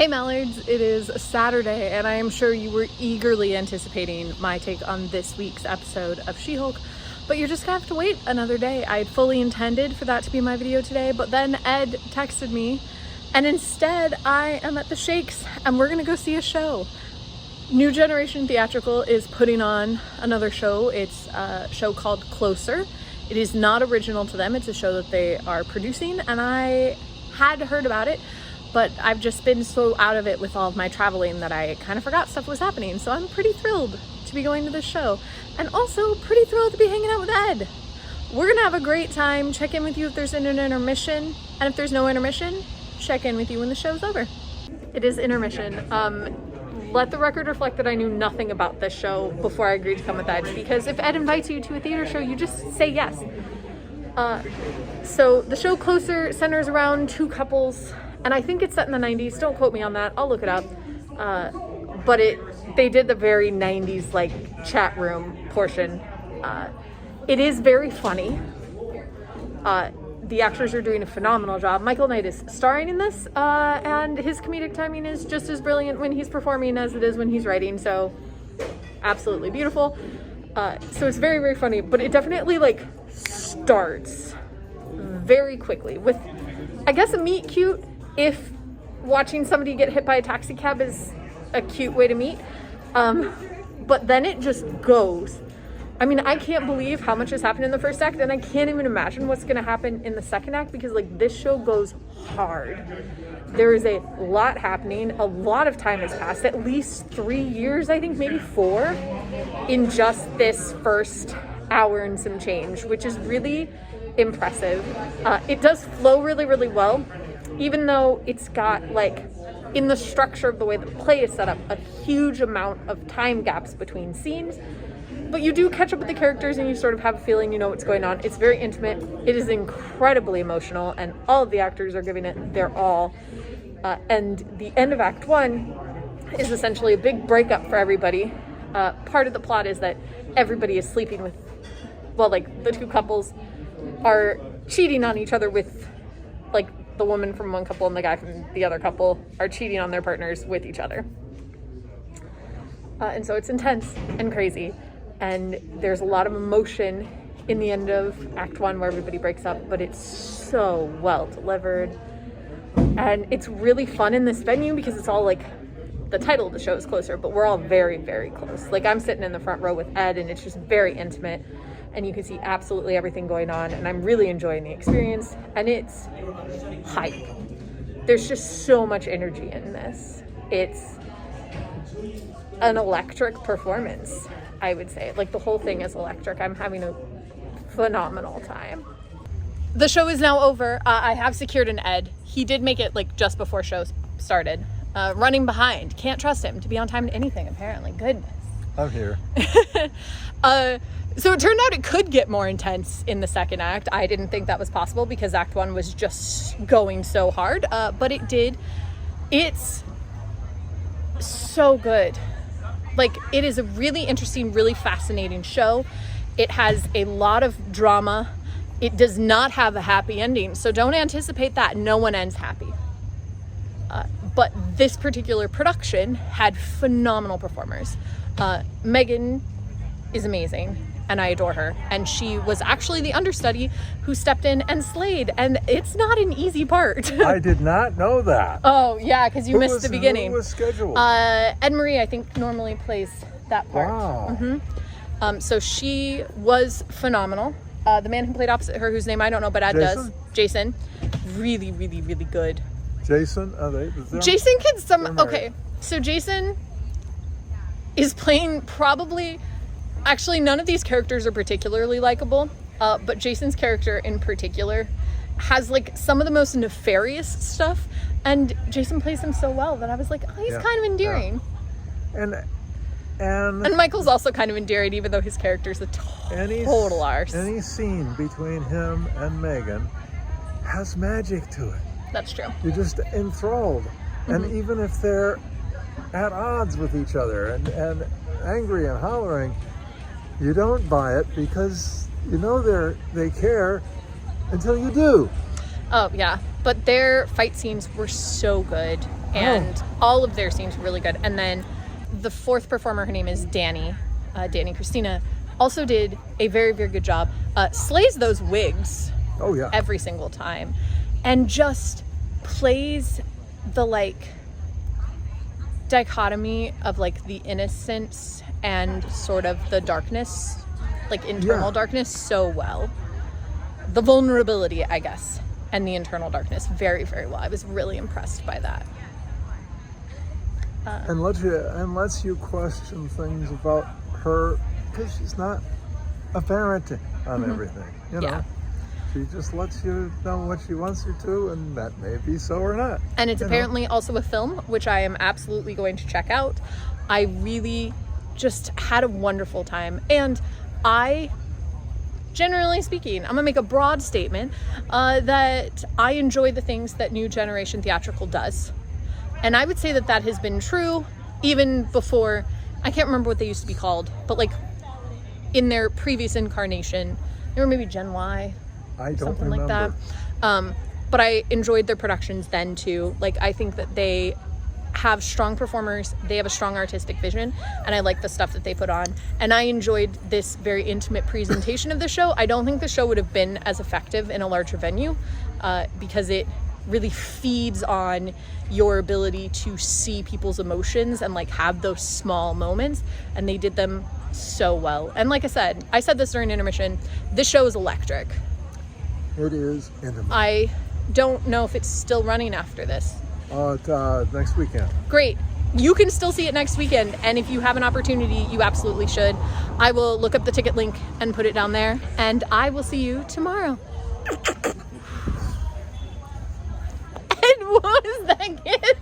Hey Mallards, it is Saturday and I am sure you were eagerly anticipating my take on this week's episode of She-Hulk, but you're just gonna have to wait another day. I had fully intended for that to be my video today, but then Ed texted me and instead I am at the Shakes and we're gonna go see a show. New Generation Theatrical is putting on another show. It's a show called Closer. It is not original to them. It's a show that they are producing and I had heard about it, but I've just been so out of it with all of my traveling that I kind of forgot stuff was happening. So I'm pretty thrilled to be going to this show and also pretty thrilled to be hanging out with Ed. We're gonna have a great time. Check in with you if there's an intermission, and if there's no intermission, check in with you when the show's over. It is intermission. Let the record reflect that I knew nothing about this show before I agreed to come with Ed, because if Ed invites you to a theater show, you just say yes. So the show Closer centers around two couples, and I think it's set in the 90s. Don't quote me on that. I'll look it up. But they did the very 90s like chat room portion. It is very funny. The actors are doing a phenomenal job. Michael Knight is starring in this, and his comedic timing is just as brilliant when he's performing as it is when he's writing. So absolutely beautiful. So it's very, very funny, but it definitely like starts very quickly with, I guess, a meet cute. If watching somebody get hit by a taxi cab is a cute way to meet. But then it just goes. I mean, I can't believe how much has happened in the first act, and I can't even imagine what's gonna happen in the second act, because like this show goes hard. There is a lot happening. A lot of time has passed, at least 3 years, I think, maybe 4, in just this first hour and some change, which is really impressive. It does flow really, really well. Even though it's got, like, in the structure of the way the play is set up, a huge amount of time gaps between scenes. But you do catch up with the characters and you sort of have a feeling you know what's going on. It's very intimate. It is incredibly emotional, and all of the actors are giving it their all. And the end of Act 1 is essentially a big breakup for everybody. Part of the plot is that everybody is sleeping with, well, like, the two couples are cheating on each other with, like, the woman from one couple and the guy from the other couple are cheating on their partners with each other. And so it's intense and crazy. And there's a lot of emotion in the end of Act 1 where everybody breaks up, but it's so well delivered. And it's really fun in this venue because it's all like, the title of the show is Closer, but we're all very, very close. Like, I'm sitting in the front row with Ed and it's just very intimate. And you can see absolutely everything going on, and I'm really enjoying the experience, and it's hype. There's just so much energy in this. It's an electric performance, I would say. Like, the whole thing is electric. I'm having a phenomenal time. The show is now over. I have secured an Ed. He did make it like just before show started. Running behind. Can't trust him to be on time to anything, apparently. Goodness. I'm here. So it turned out it could get more intense in the second act. I didn't think that was possible because Act 1 was just going so hard, but it did. It's so good. Like, it is a really interesting, really fascinating show. It has a lot of drama. It does not have a happy ending, so don't anticipate that. No one ends happy. But this particular production had phenomenal performers. Megan is amazing, and I adore her. And she was actually the understudy who stepped in and slayed, and it's not an easy part. I did not know that. Oh, yeah, because you missed the beginning. Who was scheduled? Ed Marie, I think, normally plays that part. Wow. Mm-hmm. So she was phenomenal. The man who played opposite her, whose name I don't know, but Ed does, Jason, really, really, really good. Jason? Jason can okay, so Jason is playing probably, actually none of these characters are particularly likable, but Jason's character in particular has like some of the most nefarious stuff, and Jason plays him so well that I was like, oh, he's kind of endearing. Yeah. And Michael's also kind of endearing, even though his character's a total arse. Any scene between him and Megan has magic to it. That's true. You're just enthralled. Mm-hmm. And even if they're at odds with each other and angry and hollering, you don't buy it because you know they care until you do. Oh, yeah. But their fight scenes were so good. and all of their scenes were really good. And then the fourth performer, her name is Danny Christina, also did a very, very good job. Slays those wigs every single time, and just plays the like dichotomy of like the innocence and sort of the darkness, like internal darkness, so well. The vulnerability, I guess, and the internal darkness very, very well. I was really impressed by that. And lets you question things about her, because she's not a parenting on everything, you know. Yeah. She just lets you know what she wants you to, and that may be so or not. And it's apparently also a film, which I am absolutely going to check out. I really just had a wonderful time. And I, generally speaking, I'm going to make a broad statement that I enjoy the things that New Generation Theatrical does. And I would say that that has been true even before, I can't remember what they used to be called, but like in their previous incarnation, they were maybe Gen Y. I don't something remember. like that. But I enjoyed their productions then too. Like, I think that they have strong performers, they have a strong artistic vision, and I like the stuff that they put on. And I enjoyed this very intimate presentation of the show. I don't think the show would have been as effective in a larger venue because it really feeds on your ability to see people's emotions and like have those small moments, and they did them so well. And like I said this during intermission, this show is electric. It is intimate. I don't know if it's still running after this. Next weekend. Great. You can still see it next weekend, and if you have an opportunity, you absolutely should. I will look up the ticket link and put it down there, and I will see you tomorrow. And what was that, kid?